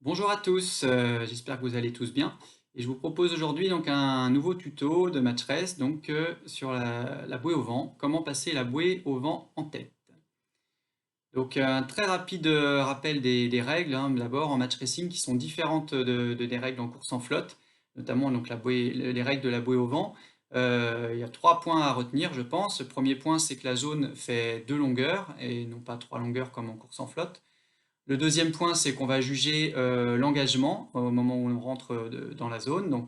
Bonjour à tous, j'espère que vous allez tous bien et je vous propose aujourd'hui donc un nouveau tuto de match race sur la bouée au vent, comment passer la bouée au vent en tête. Donc un très rapide, rappel des règles, hein, d'abord en match racing qui sont différentes des règles en course en flotte, notamment donc la bouée les règles de la bouée au vent. Il y a 3 points à retenir je pense. Le premier point, c'est que la zone fait 2 longueurs et non pas 3 longueurs comme en course en flotte. Le deuxième point, c'est qu'on va juger, l'engagement au moment où on rentre, dans la zone,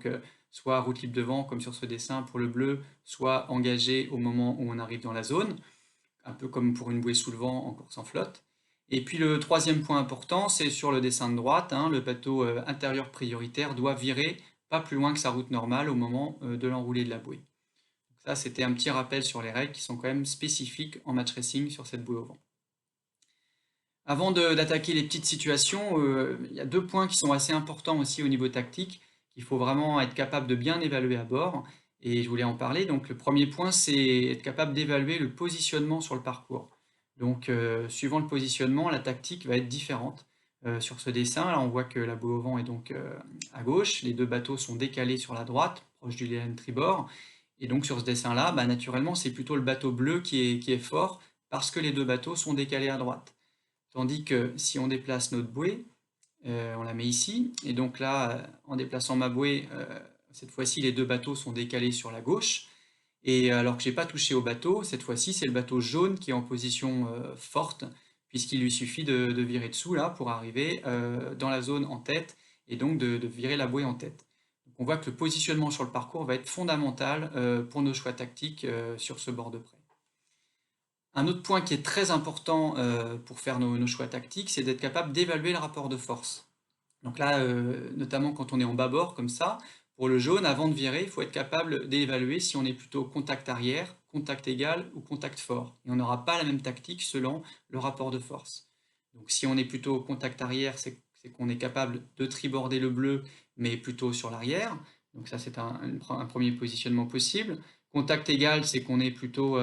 soit route libre devant comme sur ce dessin pour le bleu, soit engagé au moment où on arrive dans la zone, un peu comme pour une bouée sous le vent en course en flotte. Et puis le troisième point important, c'est sur le dessin de droite, hein, le bateau, intérieur prioritaire doit virer pas plus loin que sa route normale au moment, de l'enroulé de la bouée. Donc ça, c'était un petit rappel sur les règles qui sont quand même spécifiques en match racing sur cette bouée au vent. Avant d'attaquer les petites situations, il y a 2 points qui sont assez importants aussi au niveau tactique, qu'il faut vraiment être capable de bien évaluer à bord et je voulais en parler. Donc le premier point, c'est être capable d'évaluer le positionnement sur le parcours. Suivant le positionnement, la tactique va être différente. Sur ce dessin, là, on voit que la bouée au vent est à gauche, les 2 bateaux sont décalés sur la droite, proche du Leyland tribord et donc sur ce dessin-là, naturellement, c'est plutôt le bateau bleu qui est fort parce que les 2 bateaux sont décalés à droite. Tandis que si on déplace notre bouée, on la met ici et donc là, en déplaçant ma bouée, cette fois-ci les 2 bateaux sont décalés sur la gauche et alors que j'ai pas touché au bateau, cette fois-ci c'est le bateau jaune qui est en position, forte puisqu'il lui suffit de virer dessous là pour arriver, dans la zone en tête et donc de virer la bouée en tête. Donc on voit que le positionnement sur le parcours va être fondamental, pour nos choix tactiques, sur ce bord de près. Un autre point qui est très important, pour faire nos choix tactiques, c'est d'être capable d'évaluer le rapport de force. Donc là, notamment quand on est en bâbord comme ça, pour le jaune, avant de virer, il faut être capable d'évaluer si on est plutôt contact arrière, contact égal ou contact fort. Et on n'aura pas la même tactique selon le rapport de force. Donc si on est plutôt contact arrière, c'est qu'on est capable de triborder le bleu, mais plutôt sur l'arrière. Donc ça, c'est un premier positionnement possible. Contact égal, c'est qu'on est plutôt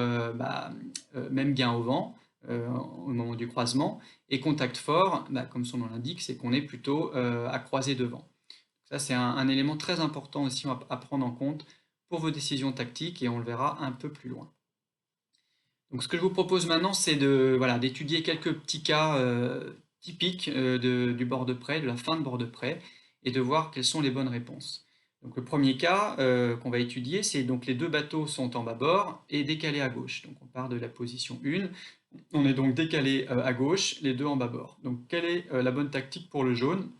même gain au vent au moment du croisement. Et contact fort, comme son nom l'indique, c'est qu'on est plutôt à croiser devant. Ça, c'est un élément très important aussi à prendre en compte pour vos décisions tactiques et on le verra un peu plus loin. Donc ce que je vous propose maintenant, c'est d'étudier quelques petits cas typiques du bord de près, de la fin de bord de près, et de voir quelles sont les bonnes réponses. Donc le premier cas qu'on va étudier, c'est donc les 2 bateaux sont en bâbord et décalés à gauche. Donc on part de la position 1, on est donc décalé à gauche, les 2 en bâbord. Donc quelle est la bonne tactique pour le jaune?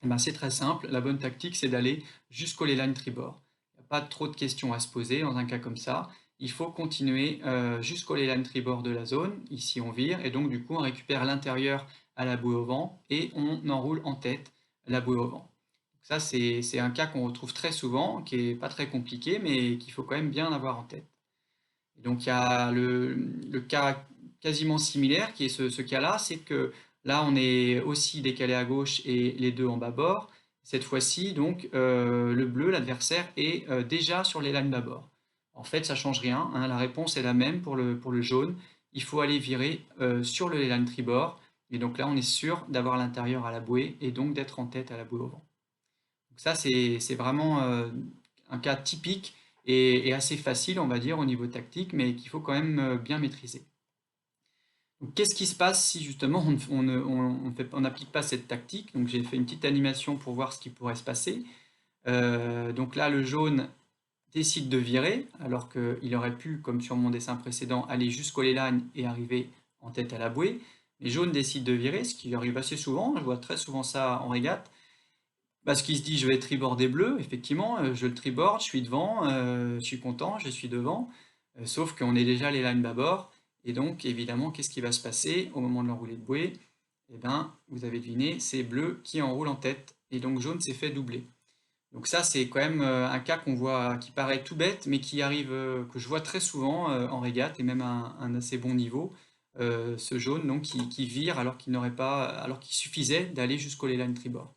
Eh ben, c'est très simple, la bonne tactique c'est d'aller jusqu'au leyline tribord. Il n'y a pas trop de questions à se poser dans un cas comme ça. Il faut continuer jusqu'au leyline tribord de la zone, ici on vire, et donc du coup on récupère l'intérieur à la bouée au vent et on enroule en tête la bouée au vent. Ça c'est un cas qu'on retrouve très souvent, qui n'est pas très compliqué, mais qu'il faut quand même bien avoir en tête. Et donc il y a le cas quasiment similaire qui est ce cas-là, c'est que là on est aussi décalé à gauche et les 2 en bâbord. Cette fois-ci donc le bleu, l'adversaire, est déjà sur les lignes bâbord. En fait ça ne change rien, hein, la réponse est la même pour le jaune. Il faut aller virer sur le line tribord et donc là on est sûr d'avoir l'intérieur à la bouée et donc d'être en tête à la bouée au vent. Donc ça, c'est vraiment un cas typique et assez facile, on va dire, au niveau tactique, mais qu'il faut quand même bien maîtriser. Donc, qu'est-ce qui se passe si justement on n'applique pas cette tactique? Donc j'ai fait une petite animation pour voir ce qui pourrait se passer. Donc là, le jaune décide de virer, alors qu'il aurait pu, comme sur mon dessin précédent, aller jusqu'au leyline et arriver en tête à la bouée. Mais jaune décide de virer, ce qui arrive assez souvent, je vois très souvent ça en régate. Parce qu'il se dit: «Je vais triborder bleu», effectivement, je le triborde, je suis devant, je suis content, je suis devant, sauf qu'on est déjà les lines bâbord et donc évidemment, qu'est-ce qui va se passer au moment de l'enroulé de bouée? Eh ben, vous avez deviné, c'est bleu qui enroule en tête et donc jaune s'est fait doubler. Donc ça, c'est quand même, un cas qu'on voit qui paraît tout bête, mais qui arrive, que je vois très souvent, en régate et même à un assez bon niveau. Ce jaune donc qui vire alors qu'il suffisait d'aller jusqu'au leyline tribord.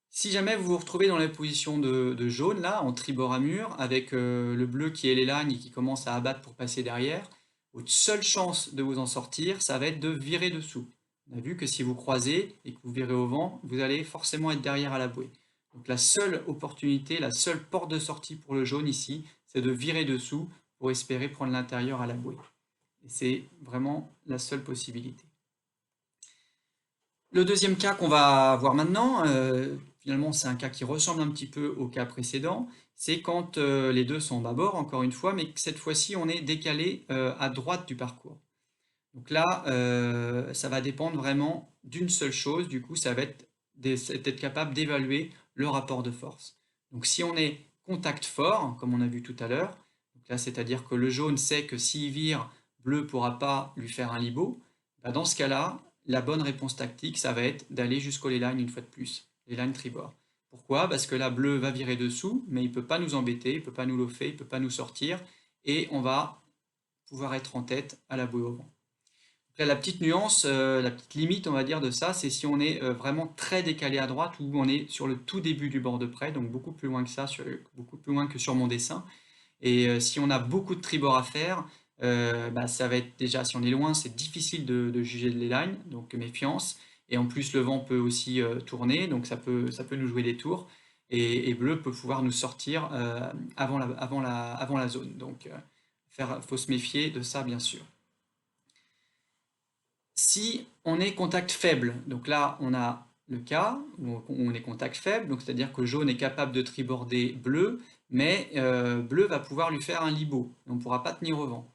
Si jamais vous vous retrouvez dans la position de jaune, là, en tribord à mur, avec le bleu qui est les lagnes et qui commence à abattre pour passer derrière, votre seule chance de vous en sortir, ça va être de virer dessous. On a vu que si vous croisez et que vous virez au vent, vous allez forcément être derrière à la bouée. Donc la seule opportunité, la seule porte de sortie pour le jaune ici, c'est de virer dessous pour espérer prendre l'intérieur à la bouée. Et c'est vraiment la seule possibilité. Le deuxième cas qu'on va voir maintenant, finalement c'est un cas qui ressemble un petit peu au cas précédent, c'est quand les deux sont en bâbord, encore une fois, mais que cette fois-ci on est décalé à droite du parcours. Donc là, ça va dépendre vraiment d'une seule chose, du coup ça va être d'être capable d'évaluer le rapport de force. Donc si on est contact fort, comme on a vu tout à l'heure, donc là c'est-à-dire que le jaune sait que s'il vire, bleu ne pourra pas lui faire un libot, bah dans ce cas-là, la bonne réponse tactique, ça va être d'aller jusqu'au ley-line une fois de plus, ley-line tribord. Pourquoi? Parce que là, bleu va virer dessous, mais il ne peut pas nous embêter, il ne peut pas nous lofer, il ne peut pas nous sortir, et on va pouvoir être en tête à la bouée au vent. Là, la petite nuance, la petite limite, on va dire, de ça, c'est si on est vraiment très décalé à droite ou on est sur le tout début du bord de près, donc beaucoup plus loin que ça, beaucoup plus loin que sur mon dessin. Et si on a beaucoup de tribord à faire, bah, ça va être déjà, si on est loin, c'est difficile de juger de ley-line, donc méfiance. Et en plus, le vent peut aussi tourner, donc ça peut nous jouer des tours. Et bleu peut pouvoir nous sortir avant la zone. Donc, faut se méfier de ça, bien sûr. Si on est contact faible, donc là on a le cas où on est contact faible, donc c'est-à-dire que jaune est capable de triborder bleu, mais bleu va pouvoir lui faire un libot, et on ne pourra pas tenir au vent.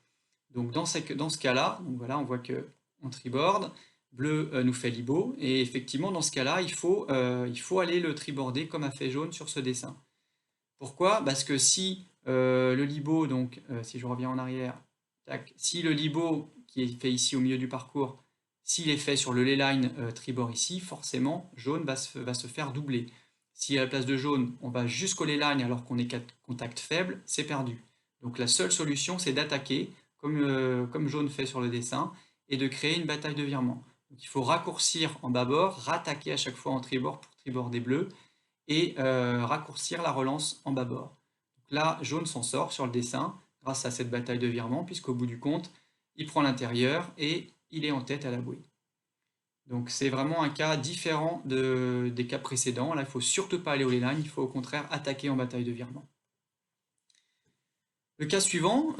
Donc dans ce cas-là, voilà, on voit qu'on triborde, bleu nous fait libot, et effectivement dans ce cas-là, il faut aller le triborder comme a fait jaune sur ce dessin. Pourquoi? Parce que si le libot, donc si je reviens en arrière, tac, si le libot qui est fait ici au milieu du parcours, s'il est fait sur le ley-line tribord ici, forcément, jaune va se faire doubler. Si à la place de jaune, on va jusqu'au ley-line alors qu'on est contact faible, c'est perdu. Donc la seule solution, c'est d'attaquer, comme jaune fait sur le dessin, et de créer une bataille de virement. Donc il faut raccourcir en bâbord, rattaquer à chaque fois en tribord pour triborder bleu, et raccourcir la relance en bâbord. Donc là, jaune s'en sort sur le dessin grâce à cette bataille de virement, puisqu'au bout du compte, il prend l'intérieur et il est en tête à la bouée. Donc c'est vraiment un cas différent des cas précédents. Là, il ne faut surtout pas aller au ley-line, il faut au contraire attaquer en bataille de virement. Le cas suivant,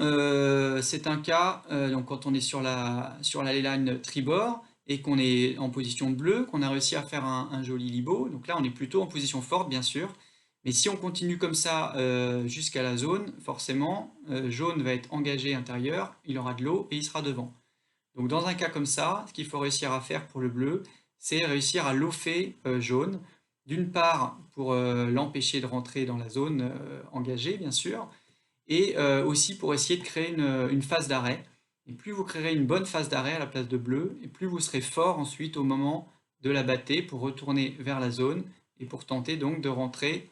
c'est un cas donc quand on est sur la ley-line tribord et qu'on est en position bleue, qu'on a réussi à faire un joli libot. Donc là, on est plutôt en position forte, bien sûr. Mais si on continue comme ça jusqu'à la zone, forcément, jaune va être engagé intérieur, il aura de l'eau et il sera devant. Donc dans un cas comme ça, ce qu'il faut réussir à faire pour le bleu, c'est réussir à lofer jaune. D'une part, pour l'empêcher de rentrer dans la zone engagée, bien sûr, et aussi pour essayer de créer une phase d'arrêt. Et plus vous créerez une bonne phase d'arrêt à la place de bleu, et plus vous serez fort ensuite au moment de la battée pour retourner vers la zone et pour tenter donc de rentrer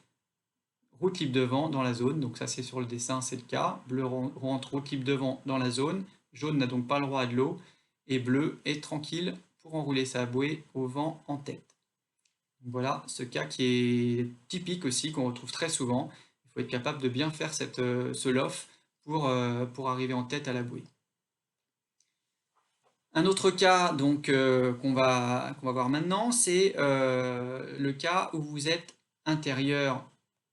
route libre devant dans la zone. Donc ça c'est sur le dessin, c'est le cas. Bleu rentre route libre devant dans la zone, jaune n'a donc pas le droit à de l'eau, et bleu est tranquille pour enrouler sa bouée au vent en tête. Donc voilà ce cas qui est typique aussi, qu'on retrouve très souvent. Il faut être capable de bien faire ce loft pour arriver en tête à la bouée. Un autre cas donc qu'on va voir maintenant, c'est le cas où vous êtes intérieur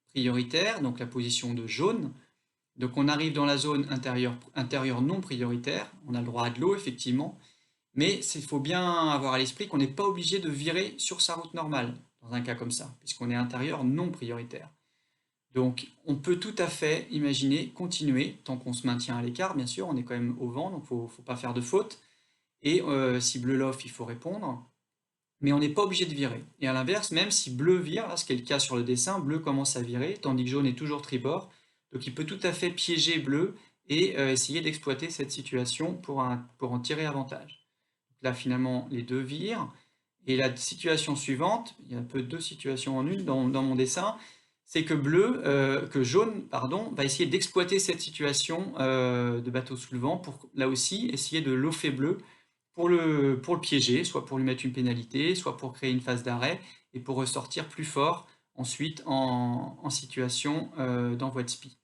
prioritaire, donc la position de jaune. Donc on arrive dans la zone intérieure non prioritaire, on a le droit à de l'eau effectivement, mais il faut bien avoir à l'esprit qu'on n'est pas obligé de virer sur sa route normale dans un cas comme ça, puisqu'on est intérieur non prioritaire. Donc on peut tout à fait imaginer continuer, tant qu'on se maintient à l'écart, bien sûr, on est quand même au vent, donc il ne faut pas faire de faute. Et si bleu l'off, il faut répondre, mais on n'est pas obligé de virer. Et à l'inverse, même si bleu vire, là, ce qui est le cas sur le dessin, bleu commence à virer, tandis que jaune est toujours tribord, donc il peut tout à fait piéger bleu et essayer d'exploiter cette situation pour en tirer avantage. Donc là, finalement, les deux virent. Et la situation suivante, il y a un peu deux situations en une dans mon dessin, c'est que jaune, pardon, va essayer d'exploiter cette situation de bateau sous le vent pour, là aussi, essayer de lofer bleu pour le piéger, soit pour lui mettre une pénalité, soit pour créer une phase d'arrêt et pour ressortir plus fort ensuite en situation d'envoi de spi.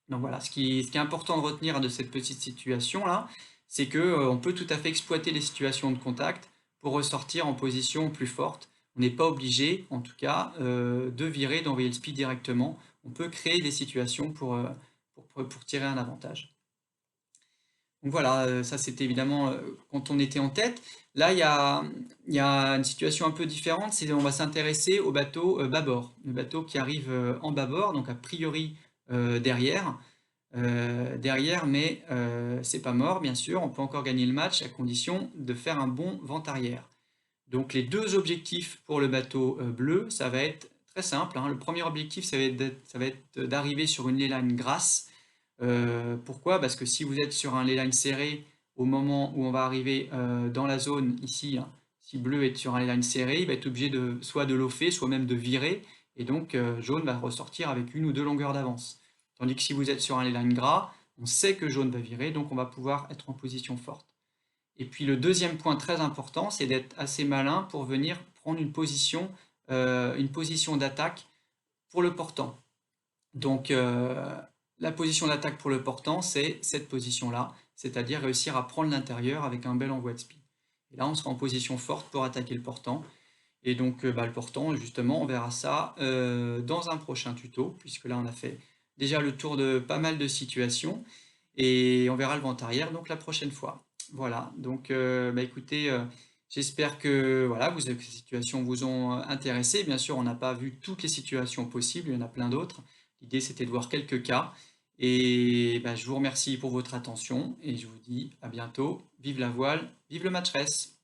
Donc voilà, ce qui est important de retenir de cette petite situation-là, c'est qu'on peut tout à fait exploiter les situations de contact pour ressortir en position plus forte. On n'est pas obligé, en tout cas, de virer, d'envoyer le speed directement. On peut créer des situations pour tirer un avantage. Donc voilà, ça c'était évidemment quand on était en tête. Là, il y a une situation un peu différente, c'est on va s'intéresser au bateau bâbord. Le bateau qui arrive en bâbord, donc a priori derrière. Derrière, mais c'est pas mort, bien sûr. On peut encore gagner le match à condition de faire un bon vent arrière. Donc les deux objectifs pour le bateau bleu, ça va être très simple, hein. Le premier objectif, ça va être d'arriver sur une leyline grasse. Pourquoi? Parce que si vous êtes sur un leyline serré, au moment où on va arriver dans la zone ici, hein, si bleu est sur un leyline serré, il va être obligé soit de lofer, soit même de virer, et donc jaune va ressortir avec une ou deux longueurs d'avance. Tandis que si vous êtes sur un leyline gras, on sait que jaune va virer, donc on va pouvoir être en position forte. Et puis le deuxième point très important, c'est d'être assez malin pour venir prendre une position d'attaque pour le portant. Donc la position d'attaque pour le portant, c'est cette position-là, c'est-à-dire réussir à prendre l'intérieur avec un bel envoi de speed. Et là, on sera en position forte pour attaquer le portant. Et donc le portant, justement, on verra ça dans un prochain tuto, puisque là, on a fait déjà le tour de pas mal de situations, et on verra le vent arrière donc la prochaine fois. Voilà, donc écoutez, j'espère que voilà, ces situations vous ont intéressé. Bien sûr, on n'a pas vu toutes les situations possibles, il y en a plein d'autres. L'idée, c'était de voir quelques cas. Et je vous remercie pour votre attention et je vous dis à bientôt. Vive la voile, vive le match race!